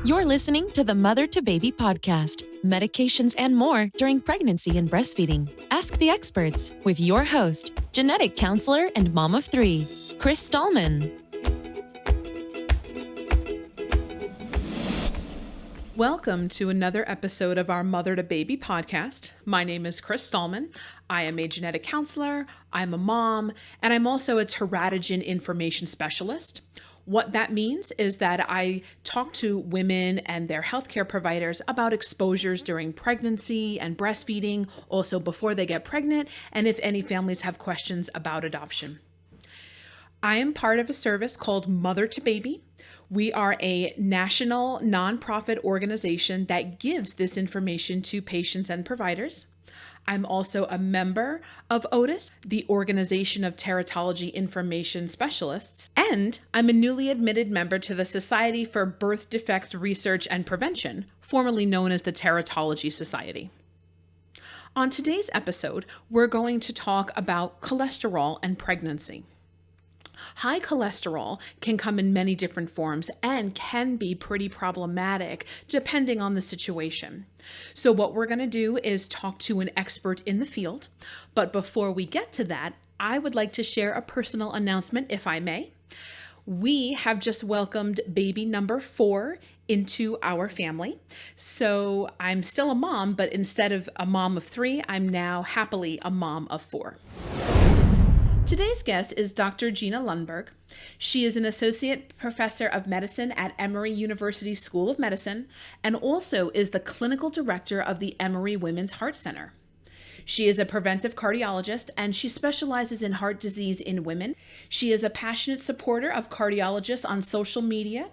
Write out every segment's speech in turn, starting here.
You're listening to the Mother to Baby podcast, medications and more during pregnancy and breastfeeding. Ask the experts with your host, genetic counselor and mom of three, Chris Stallman. Welcome to another episode of our Mother to Baby podcast. My name is Chris Stallman. I am a genetic counselor, I'm a mom, and I'm also a teratogen information specialist. What that means is that I talk to women and their healthcare providers about exposures during pregnancy and breastfeeding, also before they get pregnant, and if any families have questions about adoption. I am part of a service called MotherToBaby. We are a national nonprofit organization that gives this information to patients and providers. I'm also a member of OTIS, the Organization of Teratology Information Specialists, and I'm a newly admitted member to the Society for Birth Defects Research and Prevention, formerly known as the Teratology Society. On today's episode, we're going to talk about cholesterol and pregnancy. High cholesterol can come in many different forms and can be pretty problematic depending on the situation. So what we're going to do is talk to an expert in the field. But before we get to that, I would like to share a personal announcement, if I may. We have just welcomed baby number 4 into our family. So I'm still a mom, but instead of a mom of 3, I'm now happily a mom of 4. Today's guest is Dr. Gina Lundberg. She is an associate professor of medicine at Emory University School of Medicine and also is the clinical director of the Emory Women's Heart Center. She is a preventive cardiologist and she specializes in heart disease in women. She is a passionate supporter of cardiologists on social media,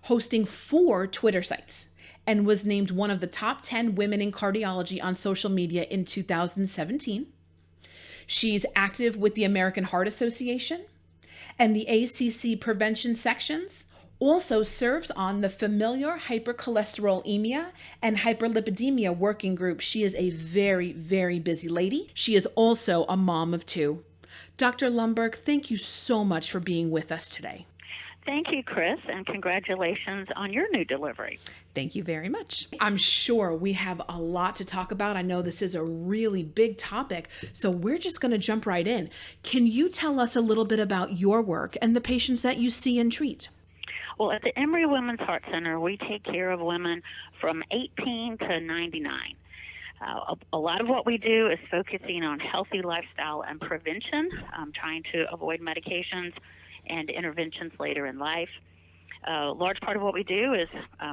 hosting 4 Twitter sites, and was named one of the top 10 women in cardiology on social media in 2017. She's active with the American Heart Association and the ACC prevention sections, also serves on the familial hypercholesterolemia and hyperlipidemia working group. She is a very, very busy lady. She is also a mom of 2. Dr. Lundberg, thank you so much for being with us today. Thank you, Chris, and congratulations on your new delivery. Thank you very much. I'm sure we have a lot to talk about. I know this is a really big topic, so we're just going to jump right in. Can you tell us a little bit about your work and the patients that you see and treat? Well, at the Emory Women's Heart Center, we take care of women from 18 to 99. A lot of what we do is focusing on healthy lifestyle and prevention, trying to avoid medications and interventions later in life. A large part of what we do is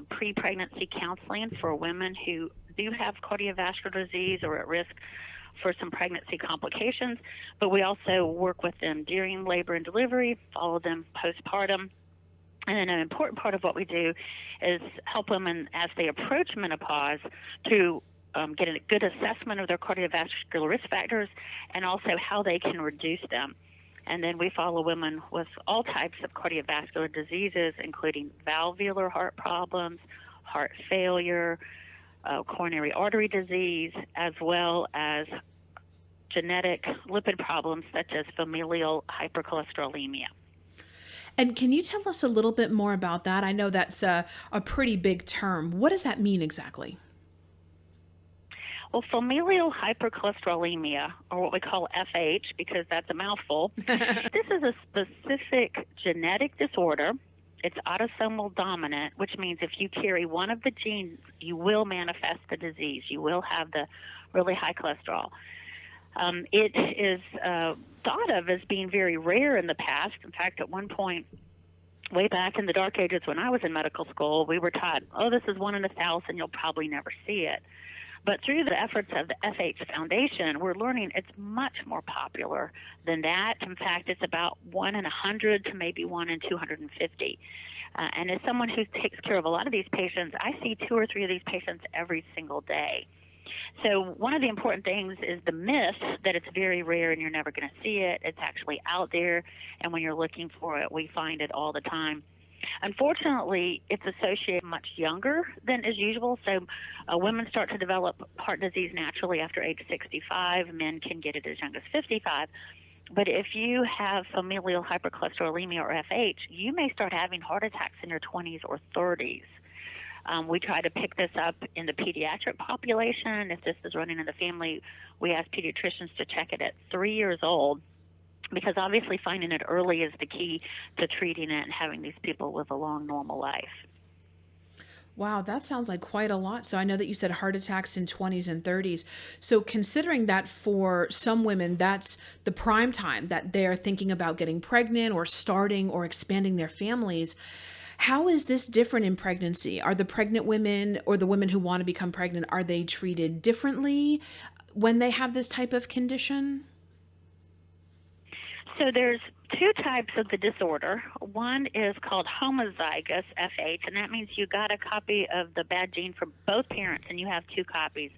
pre-pregnancy counseling for women who do have cardiovascular disease or at risk for some pregnancy complications, but we also work with them during labor and delivery, follow them postpartum. And then an important part of what we do is help women as they approach menopause to get a good assessment of their cardiovascular risk factors and also how they can reduce them. And then we follow women with all types of cardiovascular diseases, including valvular heart problems, heart failure, coronary artery disease, as well as genetic lipid problems such as familial hypercholesterolemia. And can you tell us a little bit more about that? I know that's a pretty big term. What does that mean exactly? Well, familial hypercholesterolemia, or what we call FH, because that's a mouthful, this is a specific genetic disorder. It's autosomal dominant, which means if you carry one of the genes, you will manifest the disease. You will have the really high cholesterol. It is thought of as being very rare in the past. In fact, at one point, way back in the dark ages when I was in medical school, we were taught, oh, this is 1 in 1,000, you'll probably never see it. But through the efforts of the FH Foundation, we're learning it's much more popular than that. In fact, it's about 1 in 100 to maybe 1 in 250. And as someone who takes care of a lot of these patients, I see 2 or 3 of these patients every single day. So one of the important things is the myth that it's very rare and you're never going to see it. It's actually out there, and when you're looking for it, we find it all the time. Unfortunately, it's associated much younger than is usual. So women start to develop heart disease naturally after age 65. Men can get it as young as 55. But if you have familial hypercholesterolemia or FH, you may start having heart attacks in your 20s or 30s. We try to pick this up in the pediatric population. If this is running in the family, we ask pediatricians to check it at 3 years old, because obviously finding it early is the key to treating it and having these people live a long, normal life. Wow, that sounds like quite a lot. So I know that you said heart attacks in 20s and 30s. So considering that for some women, that's the prime time that they're thinking about getting pregnant or starting or expanding their families. How is this different in pregnancy? Are the pregnant women or the women who want to become pregnant, are they treated differently when they have this type of condition? So there's two types of the disorder. One is called homozygous FH, and that means you got a copy of the bad gene from both parents, and you have two copies.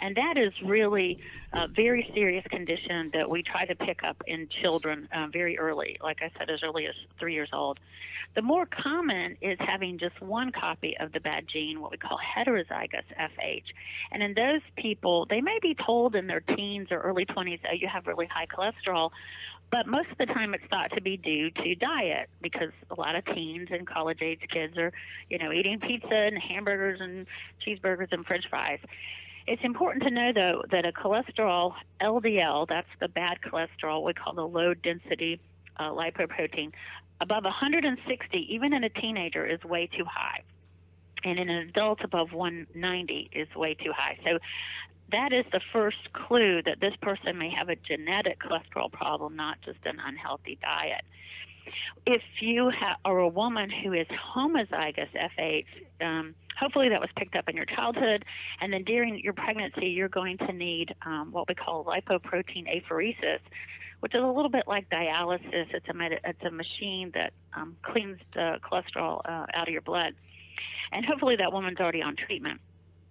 And that is really a very serious condition that we try to pick up in children very early, like I said, as early as 3 years old. The more common is having just one copy of the bad gene, what we call heterozygous FH. And in those people, they may be told in their teens or early 20s, oh, you have really high cholesterol, but most of the time it's thought to be due to diet, because a lot of teens and college-age kids are, eating pizza and hamburgers and cheeseburgers and French fries. It's important to know, though, that a cholesterol, LDL, that's the bad cholesterol, we call the low-density lipoprotein, above 160, even in a teenager, is way too high. And in an adult, above 190 is way too high. So that is the first clue that this person may have a genetic cholesterol problem, not just an unhealthy diet. If you are a woman who is homozygous FH, hopefully that was picked up in your childhood, and then during your pregnancy, you're going to need what we call lipoprotein apheresis, which is a little bit like dialysis. It's a machine that cleans the cholesterol out of your blood. And hopefully that woman's already on treatment.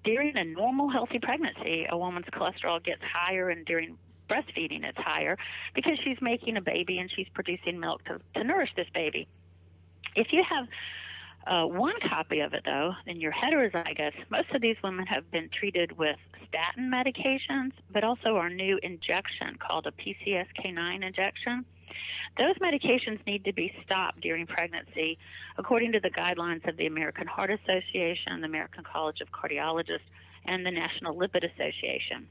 During a normal, healthy pregnancy, a woman's cholesterol gets higher, and during breastfeeding it's higher because she's making a baby and she's producing milk to nourish this baby. If you have one copy of it, though, then you're heterozygous. Most of these women have been treated with statin medications, but also our new injection called a PCSK9 injection. Those medications need to be stopped during pregnancy according to the guidelines of the American Heart Association, the American College of Cardiologists, and the National Lipid Association.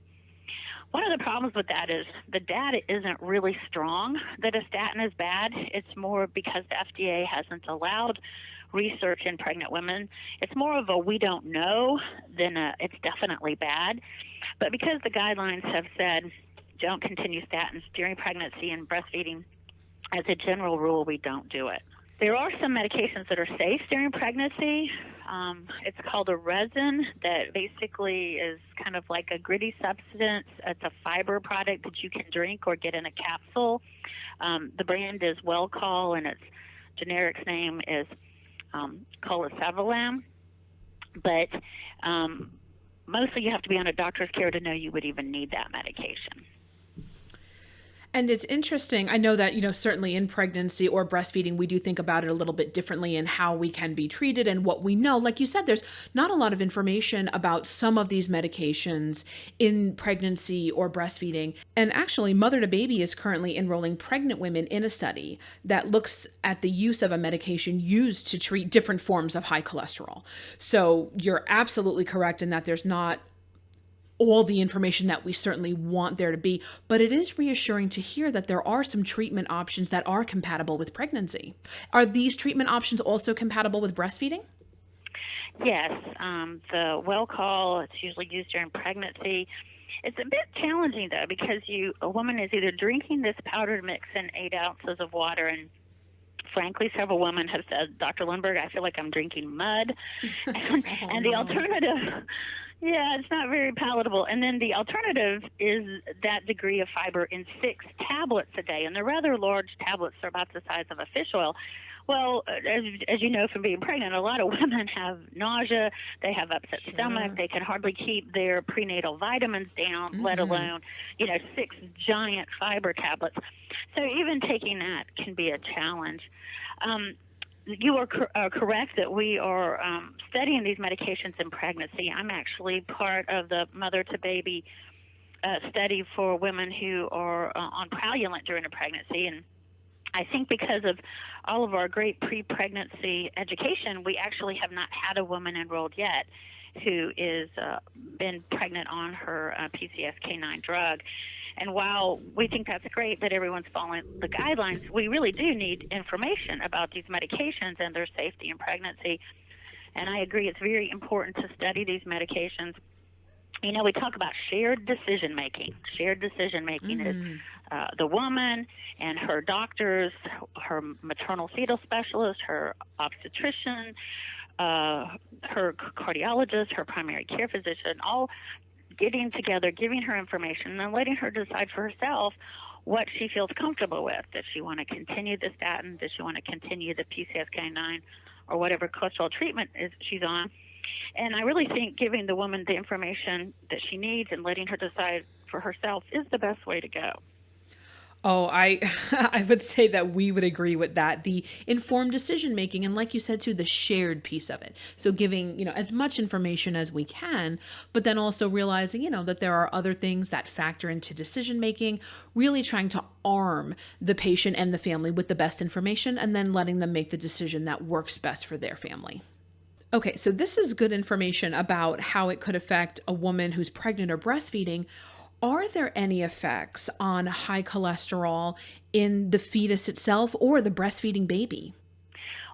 One of the problems with that is the data isn't really strong that a statin is bad. It's more because the FDA hasn't allowed research in pregnant women. It's more of a we don't know than it's definitely bad. But because the guidelines have said don't continue statins during pregnancy and breastfeeding, as a general rule, we don't do it. There are some medications that are safe during pregnancy. It's called a resin that basically is kind of like a gritty substance. It's a fiber product that you can drink or get in a capsule. The brand is Wellcol, and its generic name is Colisavilam. But mostly you have to be on a doctor's care to know you would even need that medication. And it's interesting. I know that, certainly in pregnancy or breastfeeding, we do think about it a little bit differently and how we can be treated and what we know. Like you said, there's not a lot of information about some of these medications in pregnancy or breastfeeding. And actually, MotherToBaby is currently enrolling pregnant women in a study that looks at the use of a medication used to treat different forms of high cholesterol. So you're absolutely correct in that there's not all the information that we certainly want there to be, but it is reassuring to hear that there are some treatment options that are compatible with pregnancy. Are these treatment options also compatible with breastfeeding? Yes, the Wellcol, it's usually used during pregnancy. It's a bit challenging, though, because a woman is either drinking this powdered mix in 8 ounces of water, and frankly, several women have said, Dr. Lundberg, I feel like I'm drinking mud. And the alternative, yeah, it's not very palatable. And then the alternative is that degree of fiber in 6 tablets a day. And they're rather large tablets. They're about the size of a fish oil. Well, as you know from being pregnant, a lot of women have nausea. They have upset stomach. They can hardly keep their prenatal vitamins down, let alone, 6 giant fiber tablets. So even taking that can be a challenge. You are correct that we are studying these medications in pregnancy. I'm actually part of the MotherToBaby study for women who are on Praluent during a pregnancy, and I think because of all of our great pre-pregnancy education, we actually have not had a woman enrolled yet who is been pregnant on her PCSK9 drug. And while we think that's great that everyone's following the guidelines, we really do need information about these medications and their safety in pregnancy. And I agree, it's very important to study these medications. You know, we talk about shared decision making. Shared decision making is the woman and her doctors, her maternal fetal specialist, her obstetrician, her cardiologist, her primary care physician, all getting together, giving her information, and then letting her decide for herself what she feels comfortable with. Does she want to continue the statin? Does she want to continue the PCSK9 or whatever cholesterol treatment she's on? And I really think giving the woman the information that she needs and letting her decide for herself is the best way to go. Oh, I I would say that we would agree with that. The informed decision making, and like you said too, the shared piece of it. So giving, as much information as we can, but then also realizing, that there are other things that factor into decision making, really trying to arm the patient and the family with the best information and then letting them make the decision that works best for their family. Okay, so this is good information about how it could affect a woman who's pregnant or breastfeeding. Are there any effects on high cholesterol in the fetus itself or the breastfeeding baby?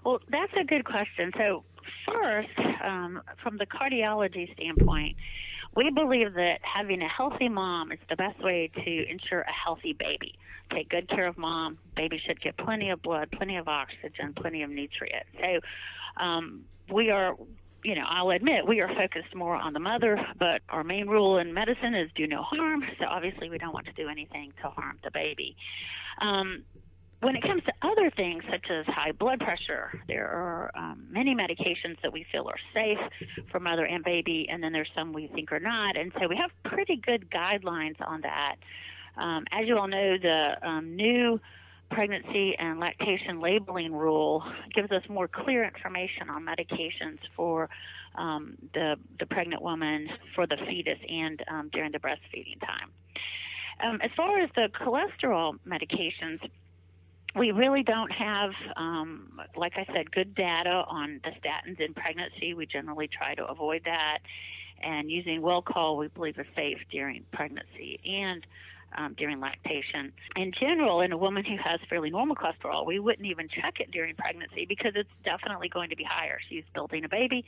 Well, that's a good question. So first, from the cardiology standpoint, we believe that having a healthy mom is the best way to ensure a healthy baby. Take good care of mom. Baby should get plenty of blood, plenty of oxygen, plenty of nutrients. So we are, I'll admit we are focused more on the mother, but our main rule in medicine is do no harm. So obviously we don't want to do anything to harm the baby. When it comes to other things such as high blood pressure, there are many medications that we feel are safe for mother and baby, and then there's some we think are not. And so we have pretty good guidelines on that. As you all know, the new pregnancy and lactation labeling rule gives us more clear information on medications for the pregnant woman, for the fetus, and during the breastfeeding time. As far as the cholesterol medications, we really don't have, like I said, good data on the statins in pregnancy. We generally try to avoid that. And using Well-Call, we believe, is safe during pregnancy and during lactation. In general, in a woman who has fairly normal cholesterol, we wouldn't even check it during pregnancy because it's definitely going to be higher. She's building a baby,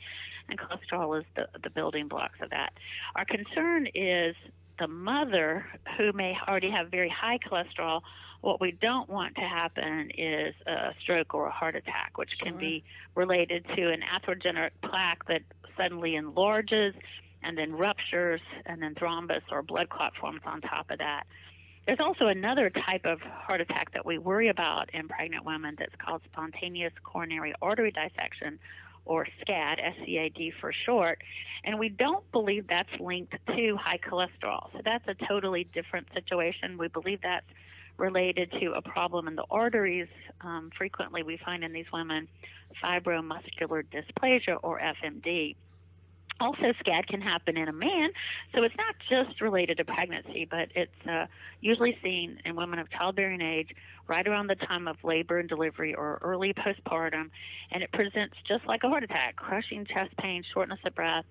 and cholesterol is the building blocks of that. Our concern is the mother who may already have very high cholesterol. What we don't want to happen is a stroke or a heart attack, which can be related to an atherogenic plaque that suddenly enlarges and then ruptures, and then thrombus or blood clot forms on top of that. There's also another type of heart attack that we worry about in pregnant women that's called spontaneous coronary artery dissection, or SCAD, SCAD for short, and we don't believe that's linked to high cholesterol. So that's a totally different situation. We believe that's related to a problem in the arteries. Frequently we find in these women fibromuscular dysplasia, or FMD. Also, SCAD can happen in a man, so it's not just related to pregnancy, but it's usually seen in women of childbearing age right around the time of labor and delivery or early postpartum, and it presents just like a heart attack: crushing chest pain, shortness of breath.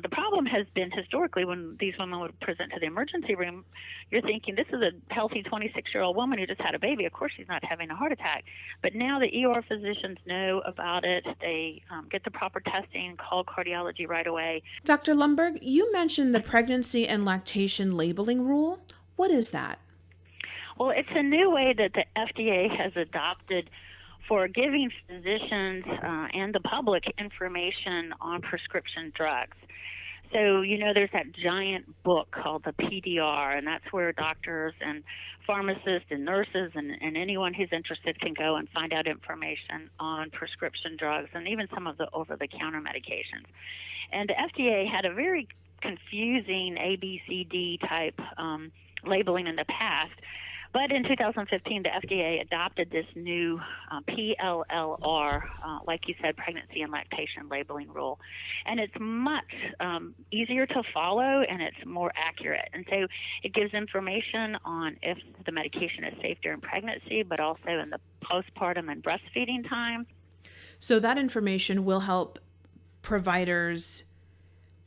The problem has been historically when these women would present to the emergency room, you're thinking this is a healthy 26-year-old woman who just had a baby. Of course she's not having a heart attack. But now the ER physicians know about it. They get the proper testing, call cardiology right away. Dr. Lundberg, you mentioned the pregnancy and lactation labeling rule. What is that? Well, it's a new way that the FDA has adopted for giving physicians and the public information on prescription drugs. So, there's that giant book called the PDR, and that's where doctors and pharmacists and nurses and anyone who's interested can go and find out information on prescription drugs and even some of the over-the-counter medications. And the FDA had a very confusing ABCD type labeling in the past. But in 2015, the FDA adopted this new PLLR, like you said, pregnancy and lactation labeling rule. And it's much easier to follow, and it's more accurate. And so it gives information on if the medication is safe during pregnancy, but also in the postpartum and breastfeeding time. So that information will help providers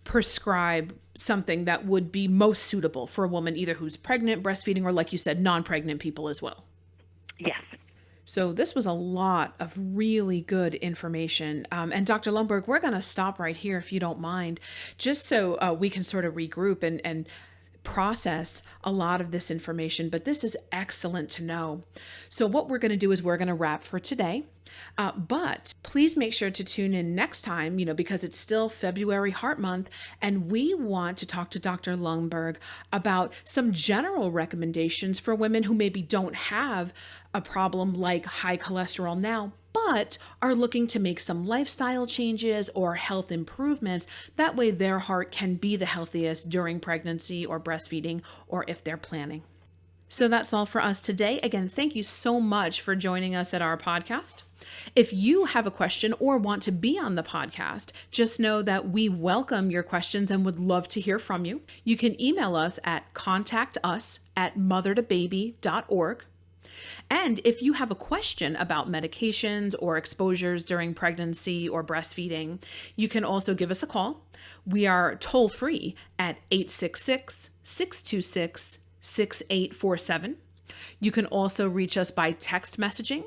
prescribe something that would be most suitable for a woman, either who's pregnant, breastfeeding, or like you said, non-pregnant people as well. Yes. So this was a lot of really good information. And Dr. Lundberg, we're going to stop right here if you don't mind, just so we can sort of regroup and process a lot of this information. But this is excellent to know. So what we're going to do is we're going to wrap for today. But please make sure to tune in next time, because it's still February Heart Month, and we want to talk to Dr. Lundberg about some general recommendations for women who maybe don't have a problem like high cholesterol now, but are looking to make some lifestyle changes or health improvements. That way their heart can be the healthiest during pregnancy or breastfeeding, or if they're planning. So that's all for us today. Again, thank you so much for joining us at our podcast. If you have a question or want to be on the podcast, just know that we welcome your questions and would love to hear from you. You can email us at contactus@mothertobaby.org. And if you have a question about medications or exposures during pregnancy or breastfeeding, you can also give us a call. We are toll free at 866-626-6847. You can also reach us by text messaging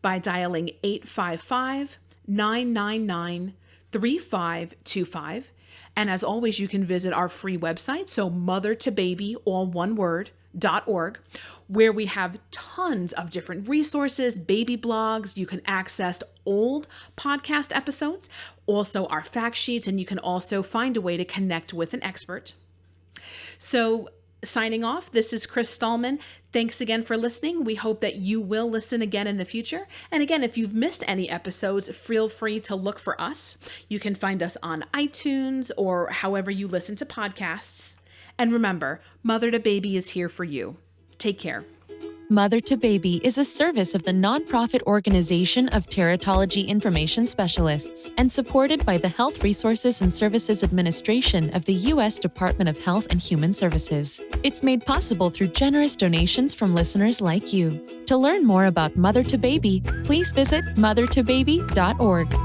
by dialing 855-999-3525. And as always, you can visit our free website, so MotherToBaby, all one word, .org, where we have tons of different resources, baby blogs. You can access old podcast episodes, also our fact sheets, and you can also find a way to connect with an expert. So signing off, this is Chris Stallman. Thanks again for listening. We hope that you will listen again in the future. And again, if you've missed any episodes, feel free to look for us. You can find us on iTunes or however you listen to podcasts. And remember, Mother to Baby is here for you. Take care. Mother to Baby is a service of the nonprofit organization of Teratology Information Specialists and supported by the Health Resources and Services Administration of the U.S. Department of Health and Human Services. It's made possible through generous donations from listeners like you. To learn more about Mother to Baby, please visit mothertobaby.org.